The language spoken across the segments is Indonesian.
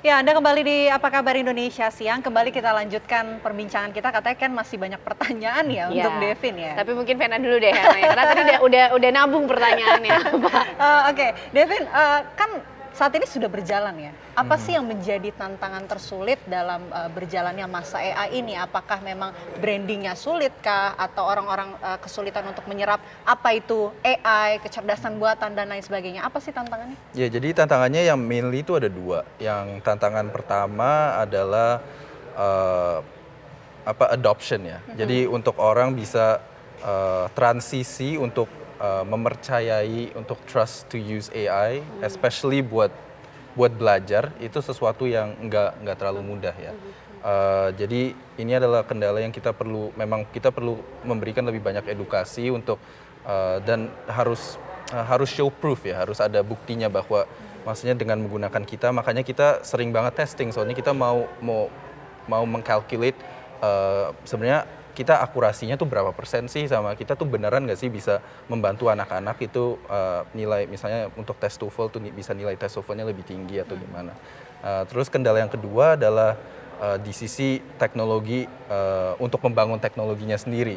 Ya, Anda kembali di Apa Kabar Indonesia Siang. Kembali kita lanjutkan perbincangan kita. Katanya kan masih banyak pertanyaan ya untuk Devin ya. Tapi mungkin Vena dulu deh, karena tadi udah nabung pertanyaannya. Oke, Devin, kan saat ini sudah berjalan ya. Apa sih yang menjadi tantangan tersulit dalam berjalannya masa AI ini? Apakah memang brandingnya sulit kah? Atau orang-orang kesulitan untuk menyerap apa itu AI, kecerdasan buatan, dan lain sebagainya? Apa sih tantangannya? Ya, jadi tantangannya yang mainly itu ada dua. Yang tantangan pertama adalah adoption ya. Jadi untuk orang bisa transisi untuk mempercayai, untuk trust to use AI, especially buat belajar, itu sesuatu yang nggak terlalu mudah ya. Jadi ini adalah kendala yang kita perlu memberikan lebih banyak edukasi untuk dan harus show proof ya, harus ada buktinya bahwa maksudnya dengan menggunakan kita, makanya kita sering banget testing, soalnya kita mau mengkalkulate sebenarnya kita akurasinya tuh berapa persen sih, sama kita tuh beneran nggak sih bisa membantu anak-anak itu nilai, misalnya untuk tes TOEFL tuh bisa nilai tes TOEFL-nya lebih tinggi atau gimana. Terus kendala yang kedua adalah di sisi teknologi, untuk membangun teknologinya sendiri.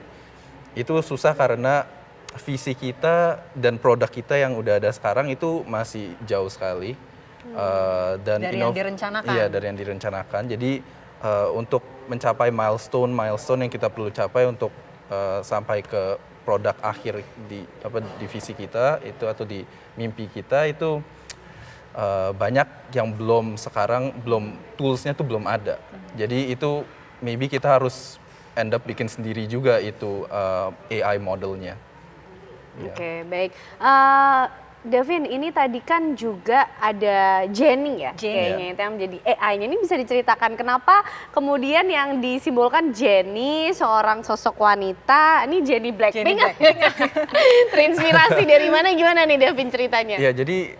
Itu susah karena visi kita dan produk kita yang udah ada sekarang itu masih jauh sekali. Dan dari yang direncanakan. Iya, dari yang direncanakan. Jadi untuk mencapai milestone yang kita perlu capai untuk sampai ke produk akhir di visi kita itu atau di mimpi kita itu banyak yang belum toolsnya tuh belum ada. Jadi itu maybe kita harus end up bikin sendiri juga itu AI modelnya. Oke, baik. Devin, ini tadi kan juga ada Jenny ya, kayaknya itu yang menjadi AI-nya. Ini bisa diceritakan kenapa kemudian yang disimbolkan Jenny, seorang sosok wanita, ini Jenny Blackpink. Terinspirasi dari mana, gimana nih Devin ceritanya? Ya, jadi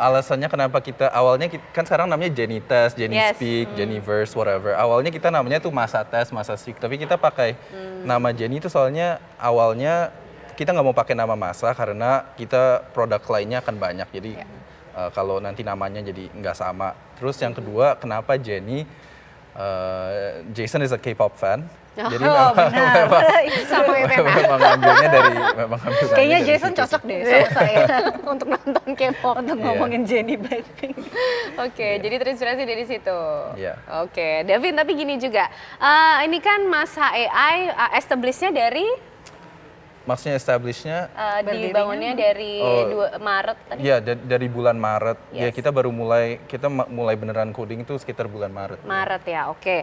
alasannya kenapa kita awalnya kan sekarang namanya Jenny Test, Jenny Speak, Jenny Verse, whatever. Awalnya kita namanya tuh Masa Test, Masa Speak, tapi kita pakai nama Jenny itu soalnya awalnya kita nggak mau pakai nama Masa karena kita produk lainnya akan banyak, jadi kalau nanti namanya jadi nggak sama. Terus yang kedua, kenapa Jenny? Jason is a K-pop fan, jadi memang ambilnya dari Kayaknya Jason cocok deh sama saya untuk nonton K-pop, untuk ngomongin Jenny Blackpink. Oke, jadi terinspirasi dari situ. Yeah. Oke, Devin, tapi gini juga, ini kan Masa AI establishnya dari maksudnya establishnya dibangunnya dari Maret tadi? Iya, dari bulan Maret. Ya, kita mulai beneran coding itu sekitar bulan Maret. Maret ya, oke.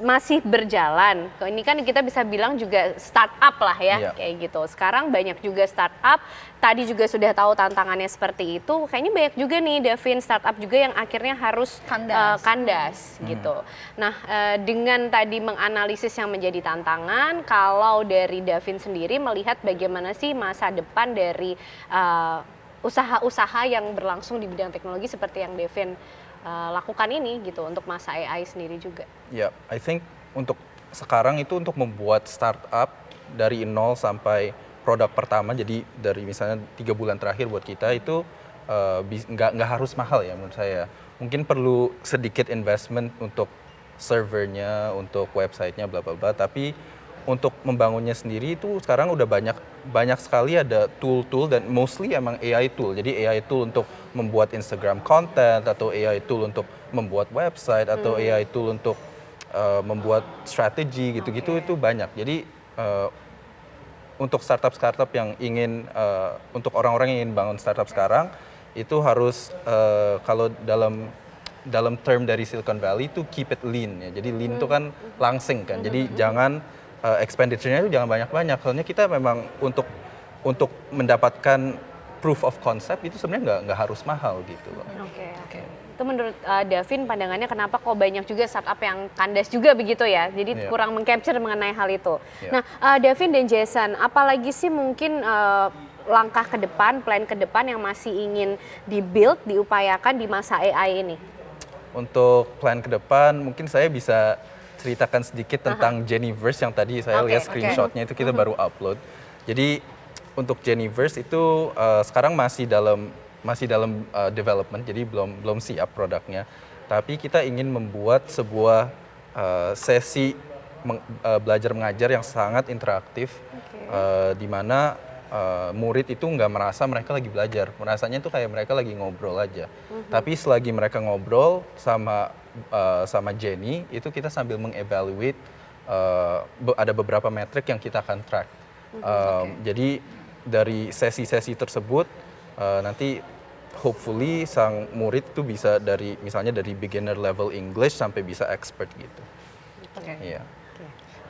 Masih berjalan. Ini kan kita bisa bilang juga startup lah ya, kayak gitu. Sekarang banyak juga startup. Tadi juga sudah tahu tantangannya seperti itu. Kayaknya banyak juga nih, Devin, startup juga yang akhirnya harus kandas gitu. Nah, dengan tadi menganalisis yang menjadi tantangan, kalau dari Devin sendiri melihat bagaimana sih masa depan dari usaha-usaha yang berlangsung di bidang teknologi seperti yang Devin lakukan ini gitu untuk masa AI sendiri juga. Ya, I think untuk sekarang itu untuk membuat startup dari nol sampai produk pertama, jadi dari misalnya 3 bulan terakhir buat kita itu nggak harus mahal ya menurut saya. Mungkin perlu sedikit investment untuk servernya, untuk websitenya, bla bla bla, tapi untuk membangunnya sendiri itu sekarang udah banyak sekali ada tool-tool, dan mostly emang AI tool. Jadi AI tool untuk membuat Instagram content, atau AI tool untuk membuat website, atau AI tool untuk membuat strategi gitu-gitu, itu banyak. Jadi untuk startup yang ingin untuk orang-orang yang ingin bangun startup sekarang itu harus kalau dalam term dari Silicon Valley itu keep it lean ya. Jadi lean itu kan langsing kan. Jadi jangan expenditure-nya itu jangan banyak-banyak. Soalnya kita memang untuk mendapatkan proof of concept itu sebenarnya nggak harus mahal gitu loh. Oke. Itu menurut Devin pandangannya kenapa kok banyak juga startup yang kandas juga begitu ya? Jadi kurang meng-capture mengenai hal itu. Nah, Devin dan Jason, apalagi sih mungkin langkah ke depan, plan ke depan yang masih ingin dibuild, diupayakan di masa AI ini? Untuk plan ke depan, mungkin saya bisa ceritakan sedikit tentang Jennyverse yang tadi saya lihat screenshotnya itu kita baru upload. Jadi untuk Jennyverse itu sekarang masih dalam development, jadi belum siap produknya. tapi kita ingin membuat sebuah sesi belajar mengajar yang sangat interaktif, di mana murid itu nggak merasa mereka lagi belajar, merasanya itu kayak mereka lagi ngobrol aja. Tapi selagi mereka ngobrol sama Jenny, itu kita sambil mengevaluate, ada beberapa metrik yang kita akan track. Jadi dari sesi-sesi tersebut nanti hopefully sang murid itu bisa misalnya dari beginner level English sampai bisa expert gitu. Oke. Iya.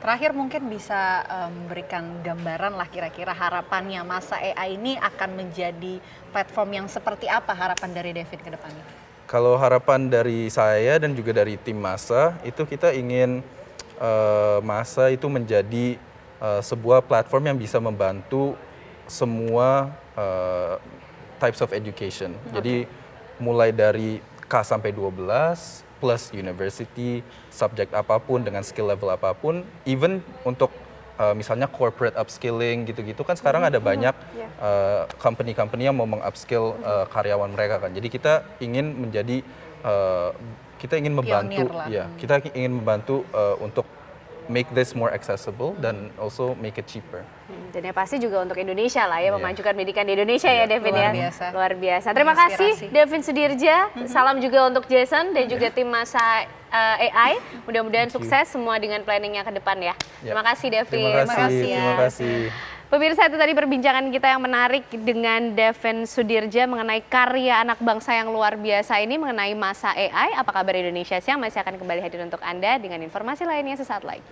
Terakhir mungkin bisa memberikan gambaran lah kira-kira harapannya masa AI ini akan menjadi platform yang seperti apa harapan dari Devin ke depannya? Kalau harapan dari saya dan juga dari tim Masa itu kita ingin Masa itu menjadi sebuah platform yang bisa membantu semua types of education. Jadi mulai dari K sampai 12 plus university, subjek apapun dengan skill level apapun, even untuk misalnya corporate upskilling gitu-gitu kan sekarang ada banyak company-company yang mau meng-upskill karyawan mereka kan. Jadi kita ingin menjadi kita ingin membantu kita ingin membantu untuk make this more accessible dan also make it cheaper. Dan yang pasti juga untuk Indonesia lah ya, memajukan pendidikan di Indonesia ya Devin Luar ya. biasa. Luar biasa. Terima kasih Devin Sudirja. Salam juga untuk Jason dan juga tim Masa AI. Mudah-mudahan sukses semua dengan planningnya ke depan ya. Terima kasih Devin. Terima kasih. Pemirsa, itu tadi perbincangan kita yang menarik dengan Devin Sudirja mengenai karya anak bangsa yang luar biasa ini mengenai Masa AI. Apa kabar Indonesia Siang masih akan kembali hadir untuk Anda dengan informasi lainnya sesaat lagi.